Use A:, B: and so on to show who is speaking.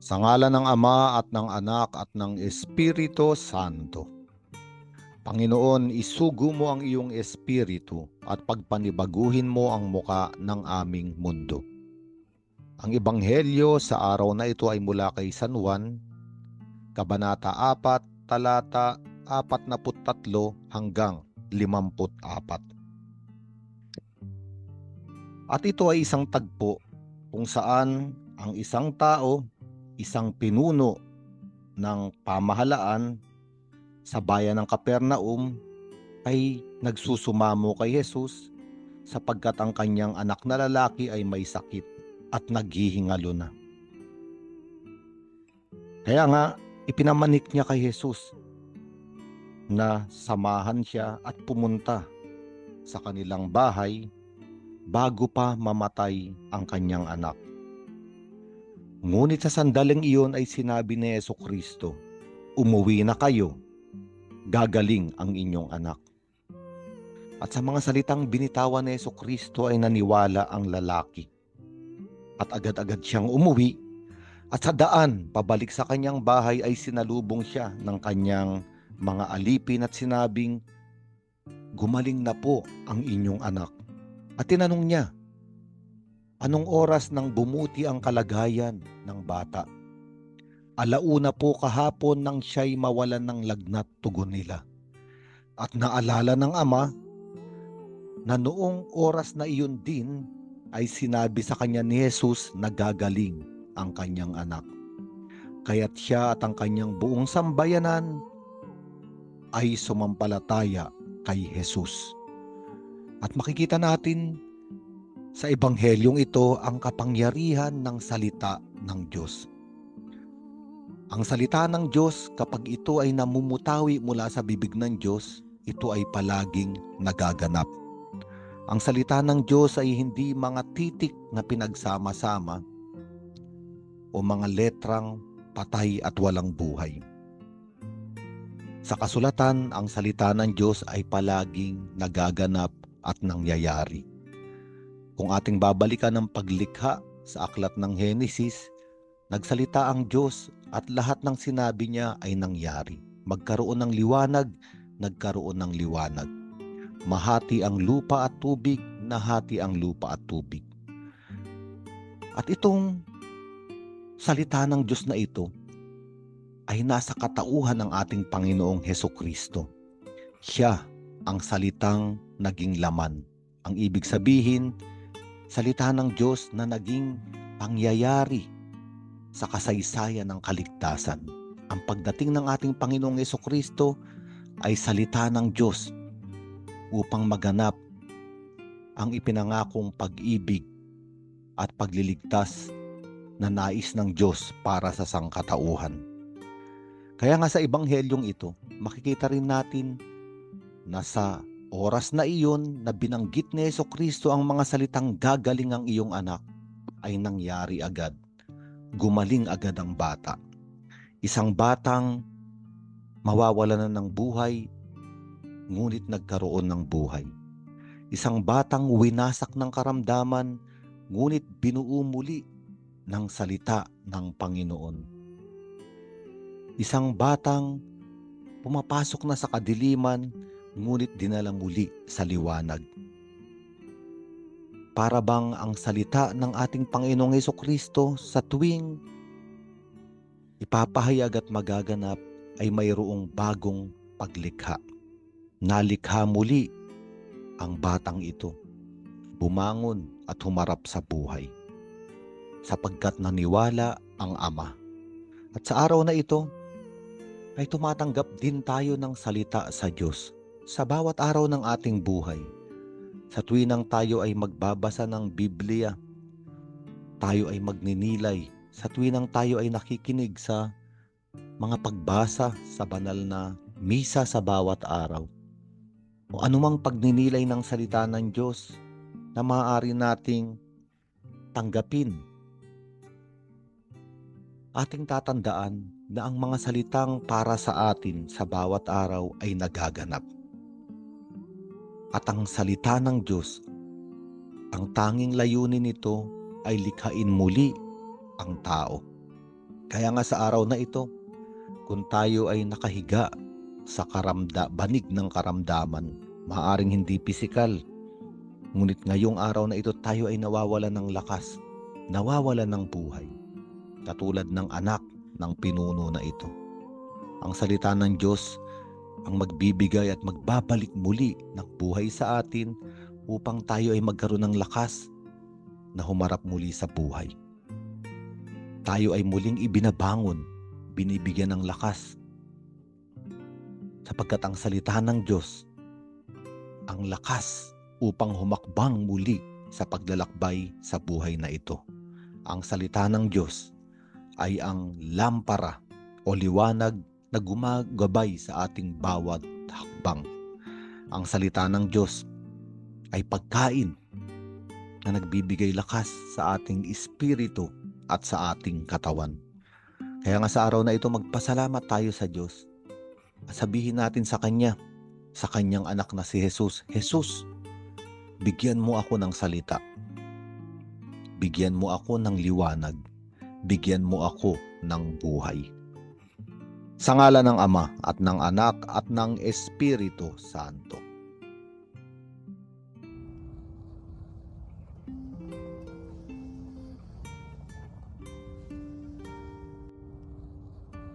A: Sa ngalan ng Ama at ng Anak at ng Espiritu Santo. Panginoon, isugo mo ang iyong espiritu at pagpanibaguhin mo ang muka ng aming mundo. Ang Ebanghelyo sa araw na ito ay mula kay San Juan, Kabanata 4, talata 43 hanggang 54. At ito ay isang tagpo kung saan ang isang tao, isang pinuno ng pamahalaan sa bayan ng Capernaum ay nagsusumamo kay Jesus sapagkat ang kanyang anak na lalaki ay may sakit at naghihingalo na. Kaya nga, ipinamanik niya kay Jesus na samahan siya at pumunta sa kanilang bahay bago pa mamatay ang kanyang anak. Ngunit sa sandaling iyon ay sinabi ni Jesucristo, "Umuwi na kayo, gagaling ang inyong anak." At sa mga salitang binitawan ni Jesucristo ay naniwala ang lalaki. At agad-agad siyang umuwi at sa daan pabalik sa kanyang bahay ay sinalubong siya ng kanyang mga alipin at sinabing, "Gumaling na po ang inyong anak." At tinanong niya, "Anong oras nang bumuti ang kalagayan ng bata?" "Alauna po kahapon nang siya'y mawalan ng lagnat," tugon nila. At naalala ng ama na noong oras na iyon din ay sinabi sa kanya ni Jesus na gagaling ang kanyang anak. Kaya't siya at ang kanyang buong sambayanan ay sumampalataya kay Jesus. At makikita natin sa ebanghelyong ito ang kapangyarihan ng salita ng Diyos. Ang salita ng Diyos, kapag ito ay namumutawi mula sa bibig ng Diyos, ito ay palaging nagaganap. Ang salita ng Diyos ay hindi mga titik na pinagsama-sama o mga letrang patay at walang buhay. Sa kasulatan, ang salita ng Diyos ay palaging nagaganap at nangyayari. Kung ating babalikan ang paglikha sa aklat ng Henesis, nagsalita ang Diyos at lahat ng sinabi niya ay nangyari. Magkaroon ng liwanag, nagkaroon ng liwanag. Mahati ang lupa at tubig, nahati ang lupa at tubig. At itong salita ng Diyos na ito ay nasa katauhan ng ating Panginoong Hesukristo. Siya ang salitang naging laman. Ang ibig sabihin, salita ng Diyos na naging pangyayari sa kasaysayan ng kaligtasan. Ang pagdating ng ating Panginoong Hesukristo ay salita ng Diyos upang maganap ang ipinangakong pag-ibig at pagliligtas na nais ng Diyos para sa sangkatauhan. Kaya nga sa ebanghelyong ito, makikita rin natin na sa oras na iyon na binanggit ni Jesucristo ang mga salitang gagaling ang iyong anak, ay nangyari agad. Gumaling agad ang bata. Isang batang mawawalan na ng buhay, ngunit nagkaroon ng buhay. Isang batang winasak ng karamdaman, ngunit binuo muli ng salita ng Panginoon. Isang batang pumapasok na sa kadiliman, ngunit dinala muli sa liwanag. Para bang ang salita ng ating Panginoong Hesukristo sa tuwing ipapahayag at magaganap ay mayroong bagong paglikha. Nalikha muli ang batang ito, bumangon at humarap sa buhay, sapagkat naniwala ang Ama. At sa araw na ito, ay tumatanggap din tayo ng salita sa Diyos sa bawat araw ng ating buhay. Sa tuwinang tayo ay magbabasa ng Biblia, tayo ay magninilay. Sa tuwinang tayo ay nakikinig sa mga pagbasa sa banal na misa sa bawat araw, o anumang pagninilay ng salita ng Diyos na maaari nating tanggapin, ating tatandaan na ang mga salitang para sa atin sa bawat araw ay nagaganap. At ang salita ng Diyos, ang tanging layunin nito ay likhain muli ang tao. Kaya nga sa araw na ito, kung tayo ay nakahiga sa banig ng karamdaman, maaaring hindi pisikal, ngunit ngayong araw na ito tayo ay nawawalan ng lakas, nawawalan ng buhay, katulad ng anak ng pinuno na ito. Ang salita ng Diyos ang magbibigay at magbabalik muli ng buhay sa atin upang tayo ay magkaroon ng lakas na humarap muli sa buhay. Tayo ay muling ibinabangon, binibigyan ng lakas. Sapagkat ang salita ng Diyos, ang lakas upang humakbang muli sa paglalakbay sa buhay na ito. Ang salita ng Diyos ay ang lampara o liwanag na gumagabay sa ating bawat hakbang. Ang salita ng Diyos ay pagkain na nagbibigay lakas sa ating espiritu at sa ating katawan. Kaya nga sa araw na ito, magpasalamat tayo sa Diyos. Sabihin natin sa Kanya, sa Kanyang anak na si Jesus, Jesus, bigyan mo ako ng salita. Bigyan mo ako ng liwanag. Bigyan mo ako ng buhay. Sa ngalan ng Ama at ng Anak at ng Espiritu Santo.